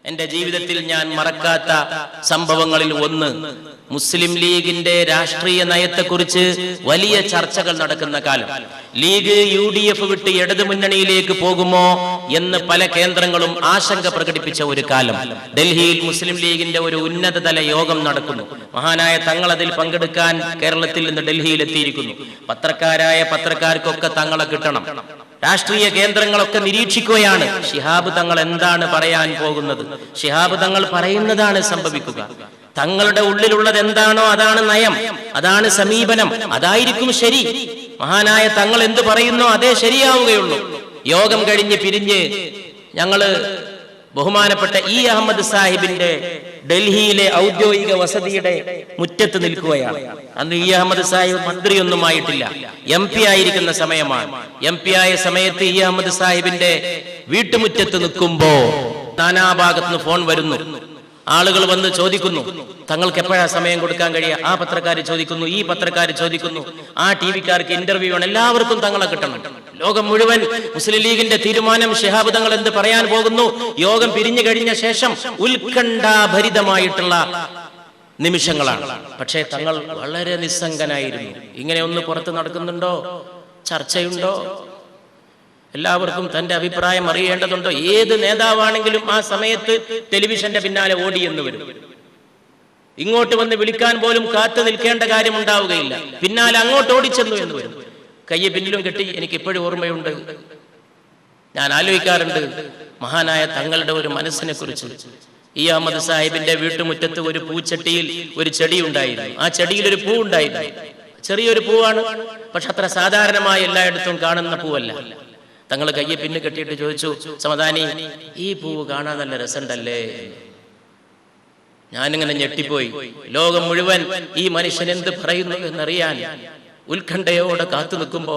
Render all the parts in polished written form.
എന്റെ ജീവിതത്തിൽ ഞാൻ മറക്കാത്ത സംഭവങ്ങളിൽ ഒന്ന്, മുസ്ലിം ലീഗിന്റെ രാഷ്ട്രീയ നയത്തെക്കുറിച്ച് വലിയ ചർച്ചകൾ നടക്കുന്ന കാലം. ലീഗ് UDF വിട്ട് ഇടതു മുന്നണിയിലേക്ക് പോകുമോ എന്ന് പല കേന്ദ്രങ്ങളും ആശങ്ക പ്രകടിപ്പിച്ച ഒരു കാലം. ഡൽഹിയിൽ മുസ്ലിം ലീഗിന്റെ ഒരു ഉന്നതതല യോഗം നടക്കുന്നു. മഹാനായ തങ്ങൾ അതിൽ പങ്കെടുക്കാൻ കേരളത്തിൽ നിന്ന് ഡൽഹിയിൽ എത്തിയിരിക്കുന്നു. പത്രക്കാർക്കൊക്കെ തങ്ങളെ കിട്ടണം. രാഷ്ട്രീയ കേന്ദ്രങ്ങളൊക്കെ നിരീക്ഷിക്കുകയാണ്. ശിഹാബ് തങ്ങൾ എന്താണ് പറയാൻ പോകുന്നത്, ശിഹാബ് തങ്ങൾ പറയുന്നതാണ് സംഭവിക്കുക. തങ്ങളുടെ ഉള്ളിലുള്ളത് എന്താണോ അതാണ് നയം, അതാണ് സമീപനം, അതായിരിക്കും ശരി. മഹാനായ തങ്ങൾ എന്ത് പറയുന്നോ അതേ ശരിയാവുകയുള്ളൂ. യോഗം കഴിഞ്ഞ് പിരിഞ്ഞ് ഞങ്ങള് ബഹുമാനപ്പെട്ട അഹമ്മദ് സാഹിബിന്റെ ഡൽഹിയിലെ ഔദ്യോഗിക വസതിയുടെ മുറ്റത്ത് നിൽക്കുകയാണ്. അന്ന് അഹമ്മദ് സാഹിബ് മന്ത്രിയൊന്നുമായിട്ടില്ല, MP ആയിരിക്കുന്ന സമയമാണ്. MP ആയ സമയത്ത് അഹമ്മദ് സാഹിബിന്റെ വീട്ടുമുറ്റത്ത് നിൽക്കുമ്പോ നാനാഭാഗത്തുനിന്ന് ഫോൺ വരുന്നു. ആളുകൾ വന്ന് ചോദിക്കുന്നു, തങ്ങൾക്ക് എപ്പോഴാ സമയം കൊടുക്കാൻ കഴിയുക? ആ പത്രക്കാർ ചോദിക്കുന്നു, ഈ പത്രക്കാർ ചോദിക്കുന്നു, ആ TV-കാർക്ക് ഇന്റർവ്യൂ ആണ്. എല്ലാവർക്കും തങ്ങളെ കിട്ടണം. ലോകം മുഴുവൻ മുസ്ലിം ലീഗിന്റെ തീരുമാനം, ശിഹാബ് തങ്ങൾ എന്ത് പറയാൻ പോകുന്നു. യോഗം പിരിഞ്ഞു കഴിഞ്ഞ ശേഷം ഉത്കണ്ഠാഭരിതമായിട്ടുള്ള നിമിഷങ്ങളാണ്. പക്ഷേ തങ്ങൾ വളരെ നിസ്സംഗനായിരുന്നു. ഇങ്ങനെ ഒന്ന് പുറത്ത് നടക്കുന്നുണ്ടോ, ചർച്ചയുണ്ടോ, എല്ലാവർക്കും തന്റെ അഭിപ്രായം അറിയേണ്ടതുണ്ടോ? ഏത് നേതാവാണെങ്കിലും ആ സമയത്ത് ടെലിവിഷന്റെ പിന്നാലെ ഓടിയെന്ന് വരും. ഇങ്ങോട്ട് വന്ന് വിളിക്കാൻ പോലും കാത്തു നിൽക്കേണ്ട കാര്യം ഉണ്ടാവുകയില്ല. പിന്നാലെ അങ്ങോട്ട് ഓടിച്ചെന്നു എന്ന് വരും. കയ്യെ പിന്നിലും കെട്ടി. എനിക്ക് ഇപ്പോഴും ഓർമ്മയുണ്ട്, ഞാൻ ആലോചിക്കാറുണ്ട് മഹാനായ തങ്ങളുടെ ഒരു മനസ്സിനെ കുറിച്ച്. അഹമ്മദ് സാഹിബിന്റെ വീട്ടുമുറ്റത്ത് ഒരു പൂച്ചട്ടിയിൽ ഒരു ചെടി ഉണ്ടായിരുന്നു. ആ ചെടിയിൽ ഒരു പൂ ഉണ്ടായിരുന്നു. ചെറിയൊരു പൂവാണ്, പക്ഷെ അത്ര സാധാരണമായി എല്ലായിടത്തും കാണുന്ന പൂവല്ല. തങ്ങൾ കയ്യെ പിന്നെ കെട്ടിയിട്ട് ചോദിച്ചു, സമദാനി, ഈ പൂവ് കാണാൻ നല്ല രസമുണ്ടല്ലേ? ഞാനിങ്ങനെ ഞെട്ടിപ്പോയി. ലോകം മുഴുവൻ ഈ മനുഷ്യൻ എന്ത് പറയുന്നു എന്നറിയാൻ ഉത്കണ്ഠയോടെ കാത്തു നിൽക്കുമ്പോ,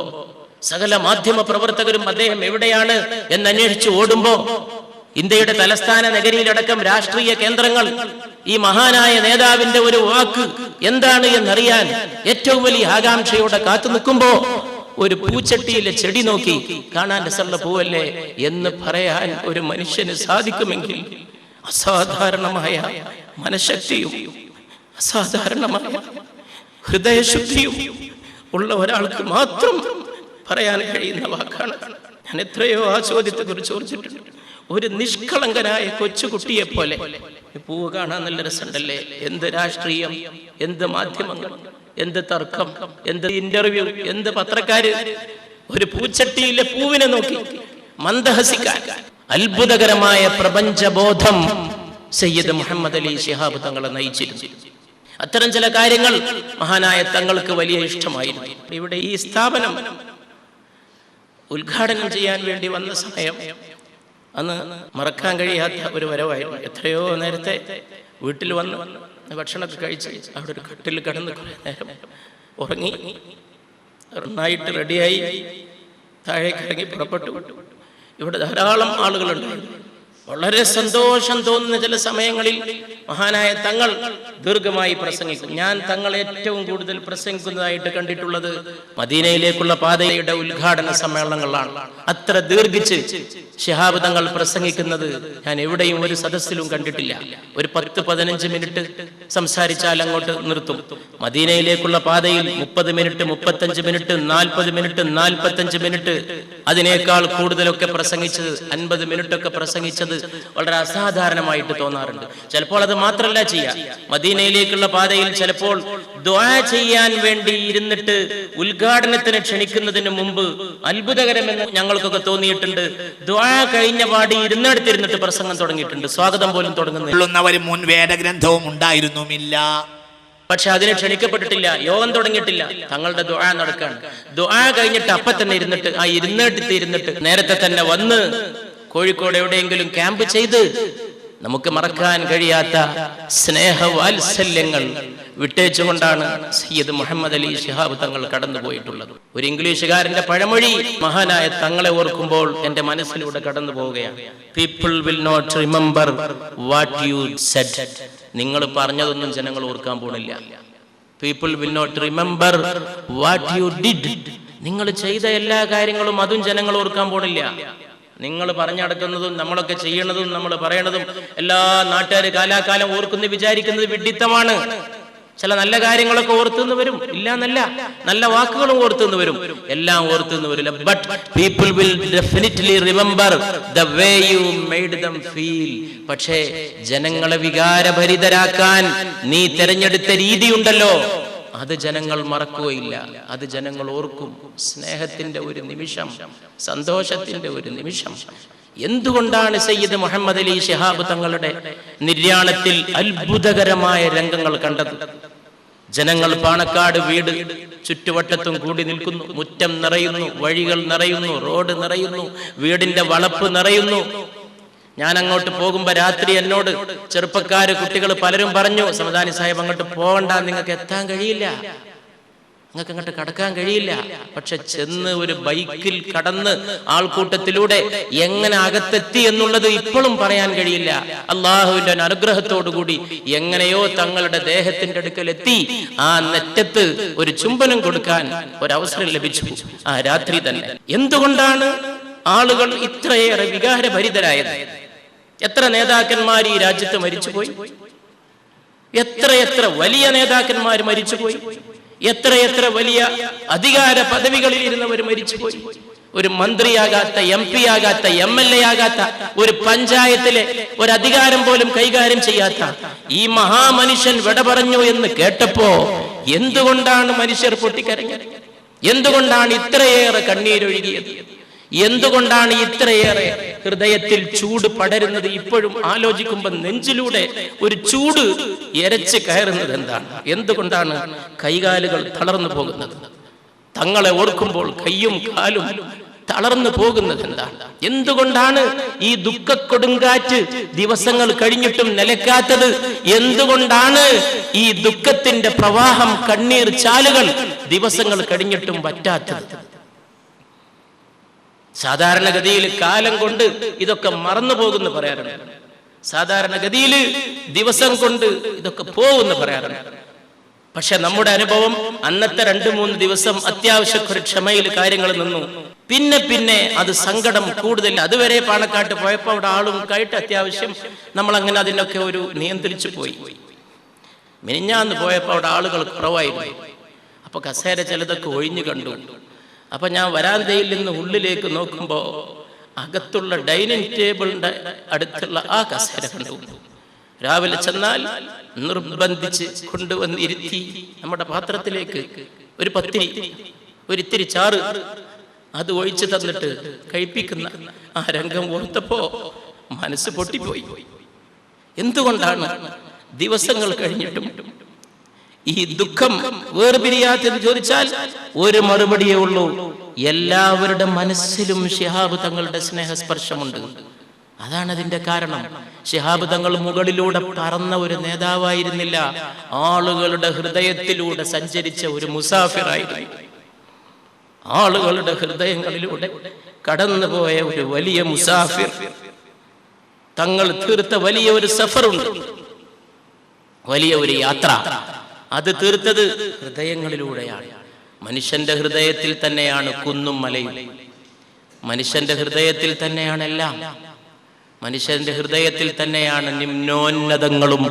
സകല മാധ്യമ പ്രവർത്തകരും അദ്ദേഹം എവിടെയാണ് എന്നന്വേഷിച്ച് ഓടുമ്പോ, ഇന്ത്യയുടെ തലസ്ഥാന നഗരിയിലടക്കം രാഷ്ട്രീയ കേന്ദ്രങ്ങൾ ഈ മഹാനായ നേതാവിന്റെ ഒരു വാക്ക് എന്താണ് എന്നറിയാൻ ഏറ്റവും വലിയ ആകാംക്ഷയോടെ കാത്തു നിൽക്കുമ്പോ, ഒരു പൂച്ചട്ടിയിലെ ചെടി നോക്കി കാണാൻ രസമുള്ള പൂവല്ലേ എന്ന് പറയാൻ ഒരു മനുഷ്യന് സാധിക്കുമെങ്കിൽ, അസാധാരണമായ മനഃശക്തിയും അസാധാരണമായ ഹൃദയശുദ്ധിയും ഉള്ള ഒരാൾക്ക് മാത്രം പറയാൻ കഴിയുന്ന വാക്കാണ്. ഞാൻ എത്രയോ ആ ചോദ്യത്തെ കുറിച്ച് ഓർച്ചിട്ടുണ്ട്. ഒരു നിഷ്കളങ്കനായ കൊച്ചുകുട്ടിയെ പോലെ, പൂവ് കാണാൻ നല്ല രസമുണ്ടല്ലേ? എന്ത് രാഷ്ട്രീയം, എന്ത് മാധ്യമങ്ങൾ, എന്ത് തർക്കം, എന്ത് ഇന്റർവ്യൂ, എന്ത് പത്രക്കാര്. ഒരു പൂച്ചട്ടിയിലെ പൂവിനെ നോക്കി മന്ദഹസിക്കാൻ അത്ഭുതകരമായ പ്രപഞ്ചബോധം സയ്യിദ് മുഹമ്മദ് അലി ശിഹാബ് തങ്ങളെ നയിച്ചിരുന്നു. അത്തരം ചില കാര്യങ്ങൾ മഹാനായ തങ്ങൾക്ക് വലിയ ഇഷ്ടമായിരുന്നു. ഇവിടെ ഈ സ്ഥാപനം ഉദ്ഘാടനം ചെയ്യാൻ വേണ്ടി വന്ന സമയം അന്ന് മറക്കാൻ കഴിയാത്ത ഒരു വരവായിരുന്നു. എത്രയോ നേരത്തെ വീട്ടിൽ വന്ന് ഭക്ഷണമൊക്കെ കഴിച്ച് അവിടെ ഒരു കട്ടിൽ കിടന്ന് കുറേ നേരം ഉറങ്ങി, നന്നായിട്ട് റെഡിയായി താഴേക്ക് ഇറങ്ങി പുറപ്പെട്ടു. ഇവിടെ ധാരാളം ആളുകളുണ്ടായിരുന്നു. വളരെ സന്തോഷം തോന്നുന്ന ചില സമയങ്ങളിൽ മഹാനായ തങ്ങൾ ദീർഘമായി പ്രസംഗിക്കും. ഞാൻ തങ്ങൾ ഏറ്റവും കൂടുതൽ പ്രസംഗിക്കുന്നതായിട്ട് കണ്ടിട്ടുള്ളത് മദീനയിലേക്കുള്ള പാതയുടെ ഉദ്ഘാടന സമ്മേളനങ്ങളാണ്. അത്ര ദീർഘിച്ച് ശിഹാബ് തങ്ങൾ പ്രസംഗിക്കുന്നത് ഞാൻ എവിടെയും ഒരു സദസ്സിലും കണ്ടിട്ടില്ല. ഒരു 10-15 മിനിറ്റ് സംസാരിച്ചാൽ അങ്ങോട്ട് നിർത്തും. മദീനയിലേക്കുള്ള പാതയിൽ 30 മിനിറ്റ്, 35 മിനിറ്റ്, 40 മിനിറ്റ്, 45 മിനിറ്റ്, അതിനേക്കാൾ കൂടുതലൊക്കെ പ്രസംഗിച്ചത്, 50 മിനിറ്റൊക്കെ പ്രസംഗിച്ചത് വളരെ അസാധാരണമായിട്ട് തോന്നാറുണ്ട്. ചിലപ്പോൾ അത് മാത്രമല്ല ചെയ്യുക, മദീനയിലേക്കുള്ള പാതയിൽ ചിലപ്പോൾ ദുആ ചെയ്യാൻ വേണ്ടി ഇരുന്നിട്ട് ഉദ്ഘാടനത്തിന് ക്ഷണിക്കുന്നതിന് മുമ്പ് അത്ഭുതകരമെന്ന് ഞങ്ങൾക്കൊക്കെ തോന്നിയിട്ടുണ്ട്. ദുആ കഴിഞ്ഞ പാടി ഇരുന്നിടത്തിരുന്നിട്ട് പ്രസംഗം തുടങ്ങിയിട്ടുണ്ട്. സ്വാഗതം പോലും തുടങ്ങുന്നവർ മുൻ വേദഗ്രന്ഥവും ഉണ്ടായിരുന്നുമില്ല. പക്ഷെ അതിന് ക്ഷണിക്കപ്പെട്ടിട്ടില്ല, യോഗം തുടങ്ങിയിട്ടില്ല, തങ്ങളുടെ ദുആ നടക്കാണ്. ദുആ കഴിഞ്ഞിട്ട് അപ്പൊ തന്നെ ഇരുന്നിട്ട് ആ ഇരുന്നിട്ട് നേരത്തെ തന്നെ വന്ന് കോഴിക്കോട് എവിടെയെങ്കിലും ക്യാമ്പ് ചെയ്ത് നമുക്ക് മറക്കാൻ കഴിയാത്ത സ്നേഹവാത്സല്യങ്ങൾ വിട്ടേച്ചുകൊണ്ടാണ് സയ്യിദ് മുഹമ്മദ് അലി ശിഹാബ് തങ്ങൾ കടന്നുപോയിട്ടുള്ളത്. ഒരു ഇംഗ്ലീഷുകാരന്റെ പഴമൊഴി മഹാനായ തങ്ങളെ ഓർക്കുമ്പോൾ എന്റെ മനസ്സിലൂടെ കടന്നു പോവുകയാണ്. People will not remember what you said. നിങ്ങൾ പറഞ്ഞതൊന്നും ജനങ്ങൾ ഓർക്കാൻ പോണില്ല. People will not remember what you did. നിങ്ങൾ ചെയ്ത എല്ലാ കാര്യങ്ങളും അതും ജനങ്ങൾ ഓർക്കാൻ പോണില്ല. നിങ്ങൾ പറഞ്ഞടക്കുന്നതും നമ്മളൊക്കെ ചെയ്യണതും നമ്മൾ പറയണതും എല്ലാ നാട്ടുകാർ കാലാകാലം ഓർക്കുന്നു വിചാരിക്കുന്നത് വിഡ്ഢിത്തമാണ്. ചില നല്ല കാര്യങ്ങളൊക്കെ ഓർത്തുനിന്ന് വരും, ഇല്ല എന്നല്ല, നല്ല വാക്കുകളും ഓർത്തുനിന്ന് വരും, എല്ലാം ഓർത്തുനിന്ന് വരില്ല. But people will definitely remember the way you made them feel. പക്ഷേ ജനങ്ങളെ വികാരഭരിതരാക്കാൻ നീ തെരഞ്ഞെടുത്ത രീതിയുണ്ടല്ലോ, അത് ജനങ്ങൾ മറക്കുകയില്ല, അത് ജനങ്ങൾ ഓർക്കും. സ്നേഹത്തിന്റെ ഒരു നിമിഷം, സന്തോഷത്തിന്റെ ഒരു നിമിഷം. എന്തുകൊണ്ടാണ് സയ്യിദ് മുഹമ്മദ് അലി ശിഹാബ് തങ്ങളുടെ നിര്യാണത്തിൽ അത്ഭുതകരമായ രംഗങ്ങൾ കണ്ടത്? ജനങ്ങൾ പാണക്കാട് വീട് ചുറ്റുവട്ടത്തും കൂടി നിൽക്കുന്നു, മുറ്റം നിറയുന്നു, വഴികൾ നിറയുന്നു, റോഡ് നിറയുന്നു, വീടിന്റെ വളപ്പ് നിറയുന്നു. ഞാൻ അങ്ങോട്ട് പോകുമ്പോ രാത്രി എന്നോട് ചെറുപ്പക്കാര് കുട്ടികൾ പലരും പറഞ്ഞു, സമദാനി സാഹിബ് അങ്ങോട്ട് പോകണ്ട, നിങ്ങൾക്ക് എത്താൻ കഴിയില്ല, നിങ്ങൾക്ക് അങ്ങോട്ട് കടക്കാൻ കഴിയില്ല. പക്ഷെ ചെന്ന് ഒരു ബൈക്കിൽ കടന്ന് ആൾക്കൂട്ടത്തിലൂടെ എങ്ങനെ അകത്തെത്തി എന്നുള്ളത് ഇപ്പോഴും പറയാൻ കഴിയില്ല. അള്ളാഹുവിന്റെ അനുഗ്രഹത്തോടുകൂടി എങ്ങനെയോ തങ്ങളുടെ ദേഹത്തിന്റെ അടുക്കൽ എത്തി ആ നെറ്റത്ത് ഒരു ചുംബനം കൊടുക്കാൻ ഒരവസരം ലഭിച്ചു ആ രാത്രി തന്നെ. എന്തുകൊണ്ടാണ് ആളുകൾ ഇത്രയേറെ വികാരഭരിതരായത്? എത്ര നേതാക്കന്മാർ ഈ രാജ്യത്ത് മരിച്ചുപോയി, എത്രയെത്ര വലിയ നേതാക്കന്മാർ മരിച്ചുപോയി, എത്രയെത്ര വലിയ അധികാര പദവികളിൽ ഇരുന്നവർ മരിച്ചുപോയി. ഒരു മന്ത്രിയാകാത്ത, MP ആകാത്ത, MLA ആകാത്ത, ഒരു പഞ്ചായത്തിലെ ഒരു അധികാരം പോലും കൈകാര്യം ചെയ്യാത്ത ഈ മഹാമനുഷ്യൻ വിട പറഞ്ഞു എന്ന് കേട്ടപ്പോ എന്തുകൊണ്ടാണ് മനുഷ്യർ പൊട്ടിക്കരഞ്ഞത്? എന്തുകൊണ്ടാണ് ഇത്രയേറെ കണ്ണീരൊഴുകിയത്? എന്തുകൊണ്ടാണ് ഇത്രയേറെ ഹൃദയത്തിൽ ചൂട് പടരുന്നത്? ഇപ്പോഴും ആലോചിക്കുമ്പോൾ നെഞ്ചിലൂടെ ഒരു ചൂട് എരച്ച് കയറുന്നത് എന്താണ്? എന്തുകൊണ്ടാണ് കൈകാലുകൾ തളർന്നു പോകുന്നത്? തങ്ങളെ ഓർക്കുമ്പോൾ കയ്യും കാലും തളർന്നു പോകുന്നത് എന്താണ്? എന്തുകൊണ്ടാണ് ഈ ദുഃഖക്കൊടുങ്കാറ്റ് ദിവസങ്ങൾ കഴിഞ്ഞിട്ടും നിലക്കാത്തത്? എന്തുകൊണ്ടാണ് ഈ ദുഃഖത്തിന്റെ പ്രവാഹം, കണ്ണീർ ചാലുകൾ ദിവസങ്ങൾ കഴിഞ്ഞിട്ടും വറ്റാത്തത്? സാധാരണഗതിയിൽ കാലം കൊണ്ട് ഇതൊക്കെ മറന്നു പോകുന്നു പറയാറുണ്ട്. സാധാരണഗതിയിൽ ദിവസം കൊണ്ട് ഇതൊക്കെ പോകുമെന്ന് പറയാറുണ്ട്. പക്ഷെ നമ്മുടെ അനുഭവം അന്നത്തെ 2-3 ദിവസം അത്യാവശ്യം ക്ഷമയിൽ കാര്യങ്ങൾ നിന്നു. പിന്നെ അത് സങ്കടം കൂടുതൽ. അതുവരെ പാണക്കാട്ട് പോയപ്പോൾ അവിടെ ആളും കായിട്ട് അത്യാവശ്യം നമ്മൾ അങ്ങനെ അതിനൊക്കെ ഒരു നിയന്ത്രിച്ചു പോയി. മിനിഞ്ഞാന്ന് പോയപ്പോൾ അവിടെ ആളുകൾ കുറവായിരുന്നു. അപ്പൊ കസേര ചിലതൊക്കെ ഒഴിഞ്ഞു കണ്ടു. അപ്പൊ ഞാൻ വരാന്തയിൽ നിന്ന് ഉള്ളിലേക്ക് നോക്കുമ്പോ അകത്തുള്ള ഡൈനിങ് ടേബിളിന്റെ അടുത്തുള്ള ആ കസേര കണ്ടു. രാവിലെ ചെന്നാൽ നിർബന്ധിച്ച് കൊണ്ടുവന്നിരുത്തി നമ്മുടെ പാത്രത്തിലേക്ക് ഒരു പത്തിരി, ഒരിത്തിരി ചാറ് അത് ഒഴിച്ചു തന്നിട്ട് കഴിപ്പിക്കുന്ന ആ രംഗം ഓർത്തപ്പോ മനസ്സ് പൊട്ടിപ്പോയി. എന്തുകൊണ്ടാണ് ദിവസങ്ങൾ കഴിഞ്ഞിട്ടും ഈ ദുഃഖം വേർപിരിയാത്തെന്ന് ചോദിച്ചാൽ ഒരു മറുപടിയേ ഉള്ളൂ. എല്ലാവരുടെ മനസ്സിലും ശിഹാബ് തങ്ങളുടെ സ്നേഹസ്പർശമുണ്ട്. അതാണ് അതിന്റെ കാരണം. ശിഹാബ് തങ്ങൾ മുകളിലൂടെ പറന്ന ഒരു നേതാവായിരുന്നില്ല, ആളുകളുടെ ഹൃദയത്തിലൂടെ സഞ്ചരിച്ച ഒരു മുസാഫിറായിരുന്നു. ആളുകളുടെ ഹൃദയങ്ങളിലൂടെ കടന്നുപോയ ഒരു വലിയ മുസാഫിർ. തങ്ങൾ തീർത്ത വലിയ ഒരു സഫറുണ്ട്, വലിയ ഒരു യാത്ര. അത് തീർത്തത് ഹൃദയങ്ങളിലൂടെയാണ്. മനുഷ്യന്റെ ഹൃദയത്തിൽ തന്നെയാണ് കുന്നും മലയും, മനുഷ്യന്റെ ഹൃദയത്തിൽ തന്നെയാണ് എല്ലാം. മനുഷ്യന്റെ ഹൃദയത്തിൽ തന്നെയാണ് നിമ്നോന്നതങ്ങളും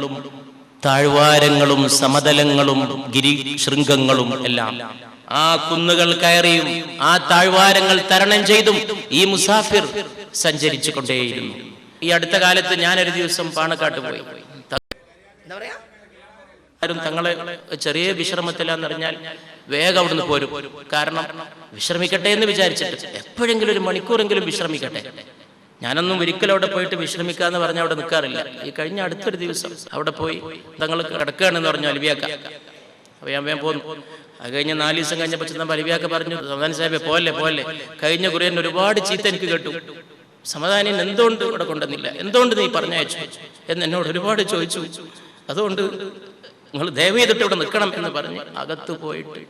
താഴ്വാരങ്ങളും സമതലങ്ങളും ഗിരിശൃംഗങ്ങളും എല്ലാം. ആ കുന്നുകൾ കയറിയും ആ താഴ്വാരങ്ങൾ തരണം ചെയ്തും ഈ മുസാഫിർ സഞ്ചരിച്ചു കൊണ്ടേയിരുന്നു. ഈ അടുത്ത കാലത്ത് ഞാനൊരു ദിവസം പാണക്കാട്ട് പോയി. എന്താ പറയാ, തങ്ങളെ ചെറിയ വിശ്രമത്തിലാന്നറിഞ്ഞാൽ വേഗം അവിടുന്ന് പോരും. കാരണം വിശ്രമിക്കട്ടെ എന്ന് വിചാരിച്ചിട്ട് എപ്പോഴെങ്കിലും ഒരു മണിക്കൂറെങ്കിലും വിശ്രമിക്കട്ടെ. ഞാനൊന്നും ഒരിക്കലും അവിടെ പോയിട്ട് വിശ്രമിക്കാന്ന് പറഞ്ഞാൽ അവിടെ നിൽക്കാറില്ല. ഈ കഴിഞ്ഞ അടുത്തൊരു ദിവസം അവിടെ പോയി തങ്ങൾ കിടക്കുകയാണെന്ന് പറഞ്ഞു അലിവിയാക്ക. അപ്പൊ ഞാൻ വേഗം പോന്നു. അത് കഴിഞ്ഞ് 4 ദിവസം കഴിഞ്ഞപ്പോൾ ചെന്നപ്പോൾ അലിവിയാക്ക പറഞ്ഞു, സമദാനി സാഹിബെ പോലെ കഴിഞ്ഞ കുറിയൻ ഒരുപാട് ചീത്ത എനിക്ക് കേട്ടു. സമദാനിൻ എന്തുകൊണ്ട് ഇവിടെ കൊണ്ടുവന്നില്ല, എന്തുകൊണ്ട് നീ പറഞ്ഞയച്ചു എന്ന് എന്നോട് ഒരുപാട് ചോദിച്ചു. അതുകൊണ്ട് നിങ്ങൾ ദയവ് ചെയ്തിട്ട് ഇവിടെ നിൽക്കണം എന്ന് പറഞ്ഞ് അകത്ത് പോയിട്ട്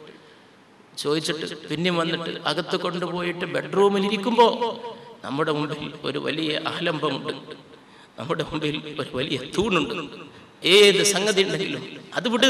ചോദിച്ചിട്ട് പിന്നെയും വന്നിട്ട് അകത്ത് കൊണ്ടുപോയിട്ട് ബെഡ്റൂമിൽ ഇരിക്കുമ്പോൾ നമ്മുടെ മുമ്പിൽ ഒരു വലിയ ആലംബമുണ്ട്, നമ്മുടെ മുമ്പിൽ ഒരു വലിയ തൂണുണ്ട്. ഏത് സംഗതി ഉണ്ടെങ്കിലും അത് വിട്,